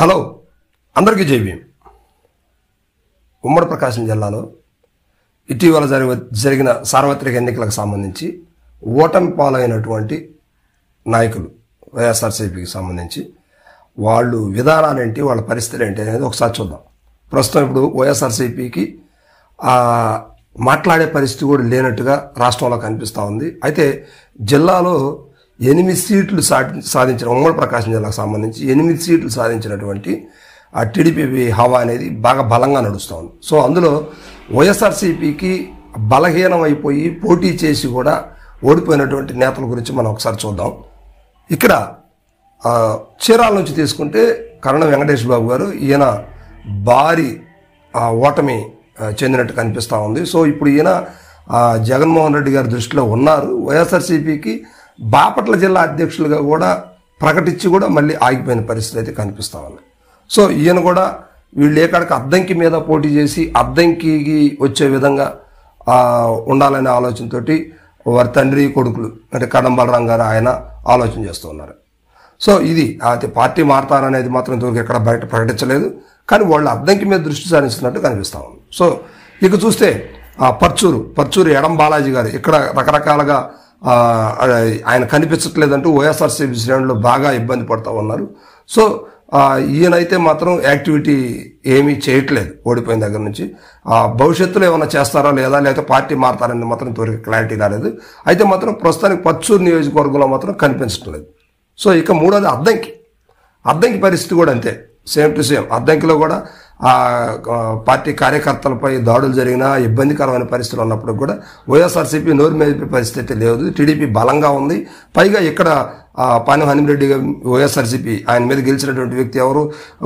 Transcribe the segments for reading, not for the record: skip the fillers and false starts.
Hello అందరికీ జై భీమ్. ఉమ్మడి ప్రకాశం జిల్లాలో ఇటీవల జరిగిన సార్వత్రిక ఎన్నికలకు సంబంధించి ఓటమి పాలైనటువంటి నాయకులు వైఎస్ఆర్సీపీకి సంబంధించి వాళ్ళు విధానాలేంటి, వాళ్ళ పరిస్థితులు ఏంటి అనేది ఒకసారి చూద్దాం. ప్రస్తుతం ఇప్పుడు వైఎస్ఆర్సీపీకి మాట్లాడే పరిస్థితి కూడా లేనట్టుగా రాష్ట్రంలో కనిపిస్తూ ఉంది. అయితే జిల్లాలో 8 సీట్లు సాధించిన ఉమ్మడి ప్రకాశం జిల్లాకు సంబంధించి 8 సీట్లు సాధించినటువంటి ఆ టీడీపీ హవా అనేది బాగా బలంగా నడుస్తూ ఉంది. సో అందులో వైఎస్ఆర్సీపీకి బలహీనం అయిపోయి పోటీ చేసి కూడా ఓడిపోయినటువంటి నేతల గురించి మనం ఒకసారి చూద్దాం. ఇక్కడ చీరాల నుంచి తీసుకుంటే కరణం వెంకటేష్ బాబు గారు, ఈయన భారీ ఓటమి చెందినట్టు కనిపిస్తూ ఉంది. సో ఇప్పుడు ఈయన జగన్మోహన్ రెడ్డి గారి దృష్టిలో ఉన్నారు. వైఎస్ఆర్సీపీకి బాపట్ల జిల్లా అధ్యక్షులుగా కూడా ప్రకటించి కూడా మళ్ళీ ఆగిపోయిన పరిస్థితి అయితే కనిపిస్తూ ఉంది. సో ఈయన కూడా వీళ్ళు ఏకాడికి అద్దంకి మీద పోటీ చేసి అద్దంకికి వచ్చే విధంగా ఉండాలనే ఆలోచనతోటి వారి తండ్రి కొడుకులు అంటే కడం బలరాం గారు ఆయన ఆలోచన చేస్తూ ఉన్నారు. సో ఇది అయితే పార్టీ మారతారనేది మాత్రం ఇంతవరకు ఎక్కడ బయట ప్రకటించలేదు, కానీ వాళ్ళు అద్దంకి మీద దృష్టి సారిస్తున్నట్టు కనిపిస్తూ ఉంది. సో ఇక చూస్తే పర్చూరు ఎడం బాలాజీ గారు ఇక్కడ రకరకాలుగా ఆయన కనిపించట్లేదంటూ వైఎస్ఆర్సీపీ శ్రేణులు బాగా ఇబ్బంది పడుతూ ఉన్నారు. సో ఈయనైతే మాత్రం యాక్టివిటీ ఏమీ చేయట్లేదు ఓడిపోయిన దగ్గర నుంచి. భవిష్యత్తులో ఏమైనా చేస్తారా లేకపోతే పార్టీ మారతారని మాత్రం ఇంతవరకు క్లారిటీ రాలేదు. అయితే మాత్రం ప్రస్తుతానికి పర్చూరు నియోజకవర్గంలో మాత్రం కనిపించట్లేదు. సో ఇక మూడోది అద్దంకి పరిస్థితి కూడా అంతే, సేమ్ టు సేమ్. అద్దంకిలో కూడా పార్టీ కార్యకర్తలపై దాడులు జరిగినా ఇబ్బందికరమైన పరిస్థితులు ఉన్నప్పుడు కూడా వైఎస్ఆర్సీపీ నోరు మేపే పరిస్థితి లేదు. టీడీపీ బలంగా ఉంది. పైగా ఇక్కడ పానెం హనుమరెడ్డి వైఎస్ఆర్సీపీ ఆయన మీద గెలిచినటువంటి వ్యక్తి ఎవరు,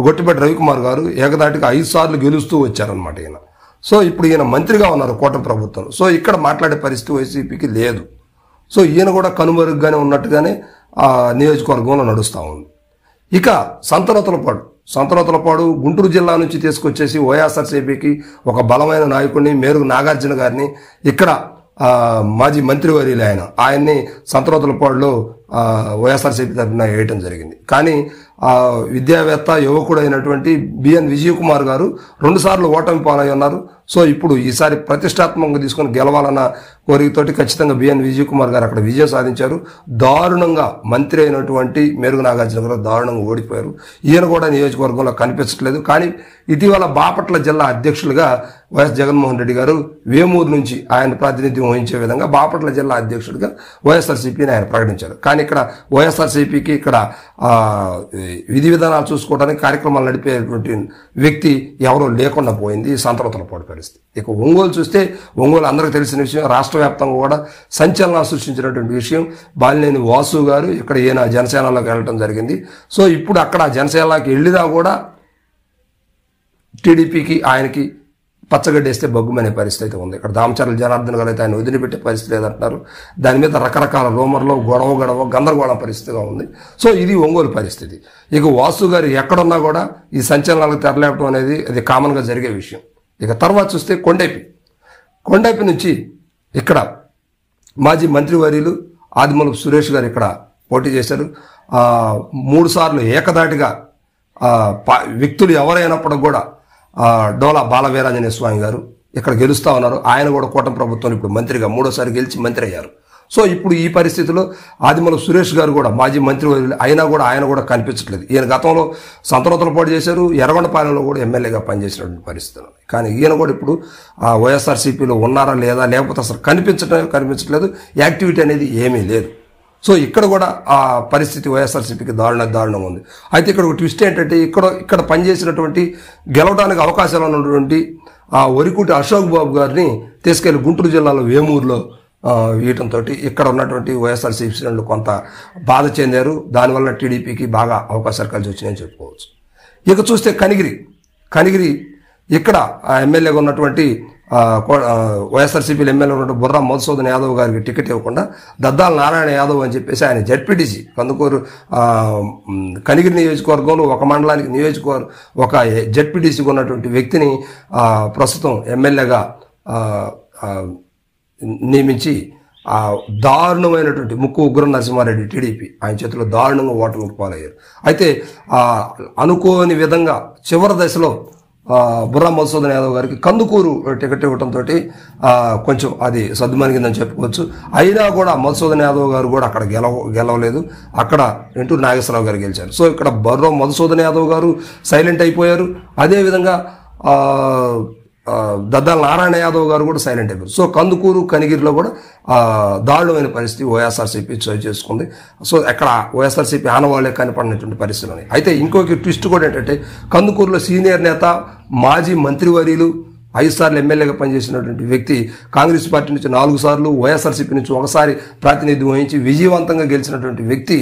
గొట్టిపేట రవికుమార్ గారు ఏకదాటిగా 5 సార్లు గెలుస్తూ వచ్చారనమాట ఈయన. సో ఇప్పుడు ఈయన మంత్రిగా ఉన్నారు కూటమి ప్రభుత్వం. సో ఇక్కడ మాట్లాడే పరిస్థితి వైసీపీకి లేదు. సో ఈయన కూడా కనుమరుగ్గానే ఉన్నట్టుగానే నియోజకవర్గంలో నడుస్తూ ఉంది. ఇక సంతనూతలపాడు గుంటూరు జిల్లా నుంచి తీసుకొచ్చేసి వైఎస్ఆర్సీపీకి ఒక బలమైన నాయకుడిని మేరుగు నాగార్జున గారిని ఇక్కడ మాజీ మంత్రివర్యులు ఆయన్ని సంతనూతలపాడులో వైఎస్ఆర్సీపీ తరఫున వేయటం జరిగింది. కానీ విద్యావేత్త యువకుడు అయినటువంటి బిఎన్ విజయ్ కుమార్ గారు 2 సార్లు ఓటమి పాలై ఉన్నారు. సో ఇప్పుడు ఈసారి ప్రతిష్టాత్మకంగా తీసుకొని గెలవాలన్న కోరికతోటి ఖచ్చితంగా బిఎన్ విజయ్ కుమార్ గారు అక్కడ విజయం సాధించారు. దారుణంగా మంత్రి అయినటువంటి మేరుగు నాగార్జున గారు దారుణంగా ఓడిపోయారు. ఈయన కూడా నియోజకవర్గంలో కనిపించట్లేదు. కానీ ఇటీవల బాపట్ల జిల్లా అధ్యక్షులుగా వైఎస్ జగన్మోహన్ రెడ్డి గారు వేమూరు నుంచి ఆయన ప్రాతినిధ్యం వహించే విధంగా బాపట్ల జిల్లా అధ్యక్షుడిగా వైఎస్ఆర్సీపీని ఆయన ప్రకటించారు. కానీ ఇక్కడ వైఎస్ఆర్సీపీకి ఇక్కడ విధి విధానాలు చూసుకోవడానికి కార్యక్రమాలు నడిపేటువంటి వ్యక్తి ఎవరో లేకుండా పోయింది సంతనూతలపాడు పరిస్థితి. ఇక ఒంగోలు చూస్తే ఒంగోలు అందరికీ తెలిసిన విషయం, రాష్ట్ర వ్యాప్తంగా కూడా సంచలనం సృష్టించినటువంటి విషయం. బాలినేని వాసు గారు ఇక్కడ ఈయన జనసేనలోకి వెళ్ళడం జరిగింది. సో ఇప్పుడు అక్కడ జనసేనలోకి వెళ్ళినా కూడా టీడీపీకి ఆయనకి పచ్చగడ్డేస్తే బగ్గుమనే పరిస్థితి అయితే ఉంది. ఇక్కడ దామచర్ల జనార్దన్ గారు అయితే ఆయన వదిలిపెట్టే పరిస్థితి లేదంటున్నారు. దాని మీద రకరకాల రూమర్లో గొడవ గందరగోళం పరిస్థితిగా ఉంది. సో ఇది ఒంగోలు పరిస్థితి. ఇక వాసు గారు ఎక్కడున్నా కూడా ఈ సంచలనాలకు తెరలేపడం అనేది అది కామన్గా జరిగే విషయం. ఇక తర్వాత చూస్తే కొండైపి నుంచి ఇక్కడ మాజీ మంత్రివర్యులు ఆదిమూలపు సురేష్ గారు ఇక్కడ పోటీ చేశారు. 3 సార్లు ఏకదాటిగా వ్యక్తులు ఎవరైనప్పుడు కూడా డోలా బాలవీరాంజనేయ స్వామి గారు ఇక్కడ గెలుస్తూ ఉన్నారు. ఆయన కూడా కూటమి ప్రభుత్వం ఇప్పుడు మంత్రిగా 3వ సారి గెలిచి మంత్రి అయ్యారు. సో ఇప్పుడు ఈ పరిస్థితిలో ఆదిమూలపు సురేష్ గారు కూడా మాజీ మంత్రివర్యులు అయినా కూడా ఆయన కూడా కనిపించట్లేదు. ఈయన గతంలో సంతనూతలపాడు చేశారు, ఎర్రగొండపాలెంలో కూడా ఎమ్మెల్యేగా పనిచేసినటువంటి పరిస్థితులు. కానీ ఈయన కూడా ఇప్పుడు వైఎస్ఆర్సీపీలో ఉన్నారా లేదా, లేకపోతే అసలు కనిపించట్లేదు. యాక్టివిటీ అనేది ఏమీ లేదు. సో ఇక్కడ కూడా ఆ పరిస్థితి వైఎస్ఆర్సీపీకి దారుణంగా ఉంది. అయితే ఇక్కడ ఒక ట్విస్ట్ ఏంటంటే ఇక్కడ పనిచేసినటువంటి గెలవడానికి అవకాశాలు ఉన్నటువంటి వరికుటి అశోక్ బాబు గారిని తీసుకెళ్లి గుంటూరు జిల్లాలో వేమూరులో వేయటంతో ఇక్కడ ఉన్నటువంటి వైఎస్ఆర్సీపీ శ్రేణులు కొంత బాధ చెందారు. దానివల్ల టీడీపీకి బాగా అవకాశాలు కలిసి వచ్చినాయని చెప్పుకోవచ్చు. ఇక చూస్తే కనిగిరి ఇక్కడ ఎమ్మెల్యేగా ఉన్నటువంటి వైఎస్ఆర్సీపీలో ఎమ్మెల్యే ఉన్నటువంటి బుర్రా మధుసూదన్ యాదవ్ గారికి టికెట్ ఇవ్వకుండా దద్దాల నారాయణ యాదవ్ అని చెప్పేసి ఆయన జడ్పీటీసీ కందుకూరు కనిగిరి నియోజకవర్గంలో ఒక మండలానికి ఒక జడ్పీటీసీగా ఉన్నటువంటి వ్యక్తిని ప్రస్తుతం ఎమ్మెల్యేగా నియమించి దారుణమైనటువంటి ముక్కు ఉగ్ర నరసింహారెడ్డి టీడీపీ ఆయన చేతిలో దారుణంగా ఓటమికి పాలయ్యారు. అయితే అనుకోని విధంగా చివరి దశలో బుర్రా మధుసూదన్ యాదవ్ గారికి కందుకూరు టికెట్ ఇవ్వడంతో కొంచెం అది సద్దుమణిగిందని చెప్పుకోవచ్చు. అయినా కూడా మధుసూదన్ యాదవ్ గారు కూడా అక్కడ గెలవలేదు. అక్కడ ఎంటూరు నాగేశ్వరరావు గారు గెలిచారు. సో ఇక్కడ బుర్రా మధుసూదన్ యాదవ్ గారు సైలెంట్ అయిపోయారు. అదేవిధంగా దద్దాల నారాయణ యాదవ్ గారు కూడా సైలెంట్ అయిపోయారు. సో కందుకూరు కనిగిరిలో కూడా దారుణమైన పరిస్థితి వైఎస్ఆర్సీపీ చోటు చేసుకుంది. సో ఎక్కడ వైఎస్ఆర్సీపీ ఆనవాళ్లే కనపడినటువంటి పరిస్థితులు ఉన్నాయి. అయితే ఇంకొక ట్విస్ట్ కూడా ఏంటంటే కందుకూరులో సీనియర్ నేత మాజీ మంత్రివర్యులు 5 సార్లు ఎమ్మెల్యేగా పనిచేసినటువంటి వ్యక్తి కాంగ్రెస్ పార్టీ నుంచి 4 సార్లు, వైఎస్ఆర్సీపీ నుంచి 1 సారి ప్రాతినిధ్యం వహించి విజయవంతంగా గెలిచినటువంటి వ్యక్తి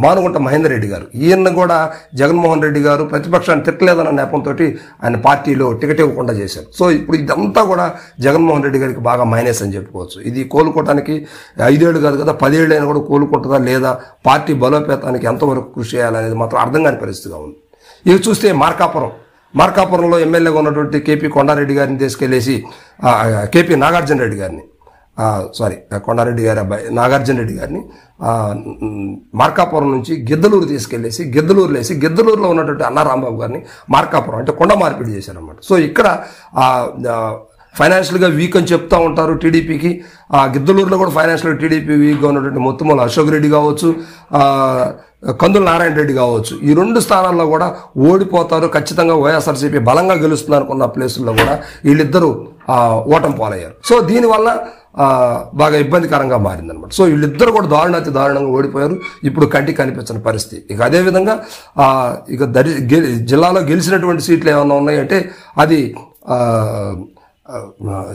మానుగుంట మహేందర్ రెడ్డి గారు. ఈయన కూడా జగన్మోహన్ రెడ్డి గారు ప్రతిపక్షాన్ని తిట్టలేదన్న నెపంతో ఆయన పార్టీలో టికెట్ ఇవ్వకుండా చేశారు. సో ఇప్పుడు ఇదంతా కూడా జగన్మోహన్ రెడ్డి గారికి బాగా మైనస్ అని చెప్పుకోవచ్చు. ఇది కోలుకోవడానికి 5 ఏళ్ళు కాదు కదా, 10 ఏళ్ళు అయినా కూడా కోలుకుంటుందా లేదా, పార్టీ బలోపేతానికి ఎంతవరకు కృషి చేయాలనేది మాత్రం అర్థం కాని పరిస్థితిగా ఉంది. ఇవి చూస్తే మార్కాపురంలో ఎమ్మెల్యేగా ఉన్నటువంటి కేపీ కొండారెడ్డి గారిని తీసుకెళ్లేసి కేపీ నాగార్జున రెడ్డి గారిని కొండారెడ్డి గారి అబ్బాయి నాగార్జున రెడ్డి గారిని మార్కాపురం నుంచి గిద్దలూరు తీసుకెళ్లేసి గిద్దలూరులో ఉన్నటువంటి అన్నా రాంబాబు గారిని మార్కాపురం అంటే కొండ మార్పిడి చేశారన్నమాట. సో ఇక్కడ ఫైనాన్షియల్గా వీక్ అని చెప్తా ఉంటారు టీడీపీకి. గిద్దలూరులో కూడా ఫైనాన్షియల్గా టీడీపీ వీక్గా ఉన్నటువంటి మొత్తుమల అశోక్ రెడ్డి కావచ్చు, కందుల నారాయణ రెడ్డి కావచ్చు, ఈ 2 స్థానాల్లో కూడా ఓడిపోతారు, ఖచ్చితంగా వైఎస్ఆర్సీపీ బలంగా గెలుస్తుంది అనుకున్న ప్లేసుల్లో కూడా వీళ్ళిద్దరూ ఓటమి పాలయ్యారు. సో దీనివల్ల బాగా ఇబ్బందికరంగా మారిందనమాట. సో వీళ్ళిద్దరు కూడా దారుణంగా ఓడిపోయారు. ఇప్పుడు కంటికి కనిపించిన పరిస్థితి. ఇక అదేవిధంగా ఇక జిల్లాలో గెలిచినటువంటి సీట్లు ఏమన్నా ఉన్నాయంటే అది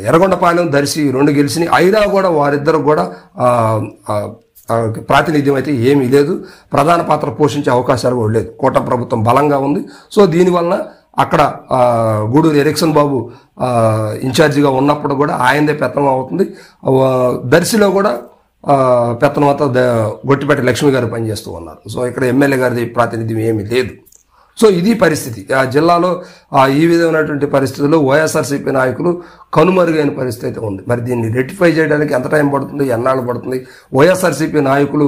ఎర్రగొండపాలెం, దర్శి 2 గెలిచినాయి. అయినా కూడా వారిద్దరు కూడా ప్రాతినిధ్యం అయితే ఏమీ లేదు, ప్రధాన పాత్ర పోషించే అవకాశాలు కూడా లేదు. కూటమి ప్రభుత్వం బలంగా ఉంది. సో దీనివల్ల అక్కడ గూడూరు ఎరిక్సన్ బాబు ఇన్ఛార్జిగా ఉన్నప్పుడు కూడా ఆయనదే పెత్తనం అవుతుంది. దర్శిలో కూడా పెత్తనం అంతా గొట్టిపేట లక్ష్మి గారు పనిచేస్తూ ఉన్నారు. సో ఇక్కడ ఎమ్మెల్యే గారిది ప్రాతినిధ్యం ఏమీ లేదు. సో ఇది పరిస్థితి. ఆ జిల్లాలో ఈ విధమైనటువంటి పరిస్థితుల్లో వైఎస్ఆర్సీపీ నాయకులు కనుమరుగైన పరిస్థితి అయితే ఉంది. మరి దీన్ని రెక్టిఫై చేయడానికి ఎంత టైం పడుతుంది, ఎన్నాళ్ళు పడుతుంది? వైఎస్ఆర్సీపీ నాయకులు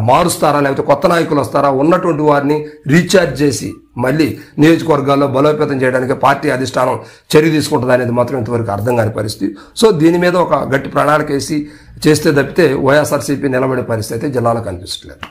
మారుస్తారా, లేకపోతే కొత్త నాయకులు వస్తారా? ఉన్నటువంటి వారిని రీఛార్జ్ చేసి మళ్ళీ నియోజకవర్గాల్లో బలోపేతం చేయడానికి పార్టీ అధిష్టానం చర్య తీసుకుంటుంది అనేది మాత్రం ఇంతవరకు అర్థం కాని పరిస్థితి. సో దీని మీద ఒక గట్టి ప్రణాళిక వేసి చేస్తే తప్పితే వైఎస్ఆర్సీపీ నిలబడే పరిస్థితి అయితే జిల్లాలో కనిపించట్లేదు.